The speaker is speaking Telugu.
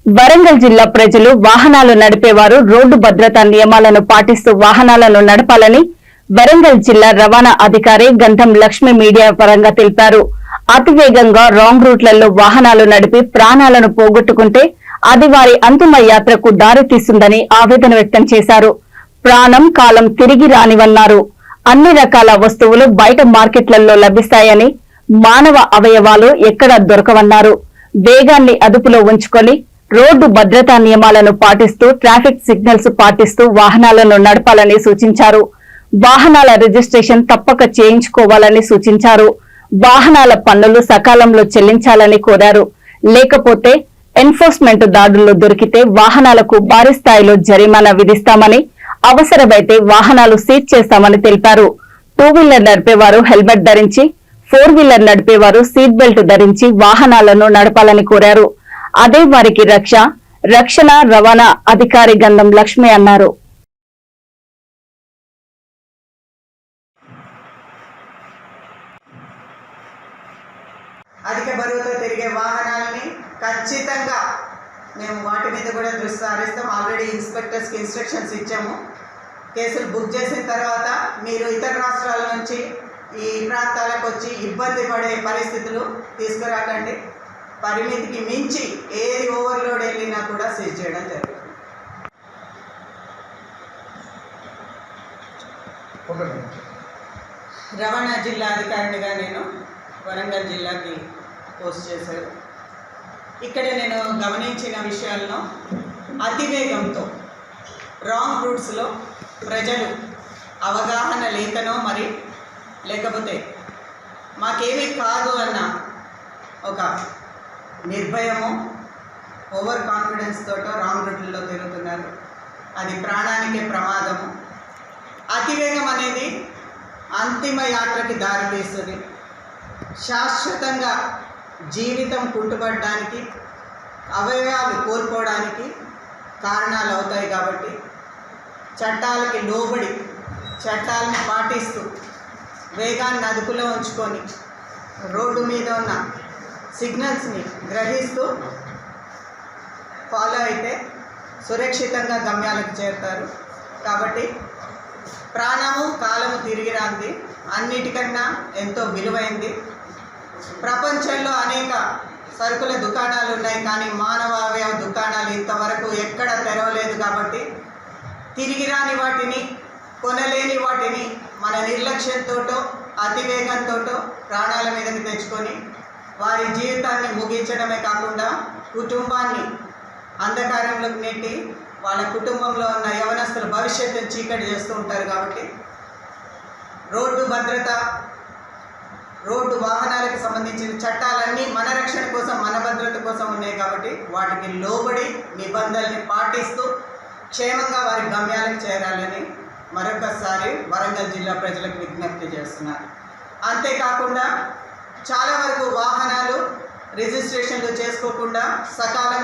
వరంగల్ జిల్లా ప్రజలు వాహనాలు నడిపేవారు రోడ్డు భద్రతా నియమాలను పాటిస్తూ వాహనాలను నడపాలని వరంగల్ జిల్లా రవాణా అధికారి గంధం లక్ష్మి మీడియా పరంగా తెలిపారు. అతివేగంగా రాంగ్ రూట్లలో వాహనాలు నడిపి ప్రాణాలను పోగొట్టుకుంటే అది వారి అంతిమ యాత్రకు దారితీస్తుందని ఆవేదన వ్యక్తం చేశారు. ప్రాణం కాలం తిరిగి రానివన్నారు. అన్ని రకాల వస్తువులు బయట మార్కెట్లలో లభిస్తాయని, మానవ అవయవాలు ఎక్కడా దొరకవన్నారు. వేగాన్ని అదుపులో ఉంచుకొని రోడ్డు భద్రతా నియమాలను పాటిస్తూ ట్రాఫిక్ సిగ్నల్స్ పాటిస్తూ వాహనాలను నడపాలని సూచించారు. వాహనాల రిజిస్ట్రేషన్ తప్పక చేయించుకోవాలని సూచించారు. వాహనాల పన్నులు సకాలంలో చెల్లించాలని కోరారు. లేకపోతే ఎన్ఫోర్స్మెంట్ దాడుల్లో దొరికితే వాహనాలకు భారీ స్థాయిలో జరిమానా విధిస్తామని, అవసరమైతే వాహనాలు సీజ్ చేస్తామని తెలిపారు. 2 వీలర్ నడిపేవారు హెల్మెట్ ధరించి, 4 వీలర్ నడిపేవారు సీట్ బెల్ట్ ధరించి వాహనాలను నడపాలని కోరారు. అదే వారికి రక్షణ రవాణా అధికారి గంధం లక్ష్మి అన్నారు. అధిక బరువుతో తిరిగే వాహనాలని ఖచ్చితంగా మేము వాటి మీద కూడా దృష్టి సారిస్తాం. ఆల్రెడీ ఇన్స్పెక్టర్స్కి ఇన్స్ట్రక్షన్స్ ఇచ్చాము. కేసులు బుక్ చేసిన తర్వాత మీరు ఇతర రాష్ట్రాల నుంచి ఈ ప్రాంతాలకు వచ్చి ఇబ్బంది పడే పరిస్థితులు తీసుకురాకండి. పరిమితికి మించి ఏది ఓవర్లోడ్ వెళ్ళినా కూడా సీజ్ చేయడం జరుగుతుంది. రవాణా జిల్లా అధికారినిగా నేను వరంగల్ జిల్లాకి పోస్ట్ చేశారు. ఇక్కడ నేను గమనించిన విషయాల్లో అతివేగంతో రాంగ్ రూట్స్లో ప్రజలు అవగాహన లేకనో మరి లేకపోతే మాకేమీ కాదు అన్న ఒక నిర్భయము, ఓవర్ కాన్ఫిడెన్స్ తోటో రాంగ్ రూట్లలో తిరుగుతున్నారు. అది ప్రాణానికే ప్రమాదము. అతివేగం అనేది అంతిమ యాత్రకి దారితీస్తుంది. శాశ్వతంగా జీవితం కుంటుపడడానికి, అవయవాలు కోల్పోవడానికి కారణాలు అవుతాయి. కాబట్టి చట్టాలకి లోబడి చట్టాలను పాటిస్తూ వేగాన్ని అదుపులో ఉంచుకొని రోడ్డు మీద ఉన్న సిగ్నల్స్ని గ్రహిస్తూ ఫాలో అయితే సురక్షితంగా గమ్యాలకు చేరుతారు. కాబట్టి ప్రాణము కాలము తిరిగి రాంది, అన్నిటికన్నా ఎంతో విలువైంది. ప్రపంచంలో అనేక సరుకుల దుకాణాలు ఉన్నాయి, కానీ మానవ అవయవ దుకాణాలు ఇంతవరకు ఎక్కడ తెరవలేదు. కాబట్టి తిరిగి రాని వాటిని, కొనలేని వాటిని మన నిర్లక్ష్యంతోటో అతివేగంతో ప్రాణాల మీదకి తెచ్చుకొని వారి జీవితాన్ని ముగించడమే కాకుండా కుటుంబాన్ని అంధకారంలోకి నెట్టి వాళ్ళ కుటుంబంలో ఉన్న యవనస్తుల భవిష్యత్తును చీకటి చేస్తూ ఉంటారు. కాబట్టి రోడ్డు భద్రత, రోడ్డు వాహనాలకు సంబంధించిన చట్టాలన్నీ మన రక్షణ కోసం, మన భద్రత కోసం ఉన్నాయి. కాబట్టి వాటికి లోబడి నిబంధనల్ని పాటిస్తూ క్షేమంగా వారి గమ్యాలకు చేరాలని మరొకసారి వరంగల్ జిల్లా ప్రజలకు విజ్ఞప్తి చేస్తున్నారు. అంతేకాకుండా చాలా వరకు వాహనాలు రిజిస్ట్రేషన్లు చేసుకోకుండా సకాలంలో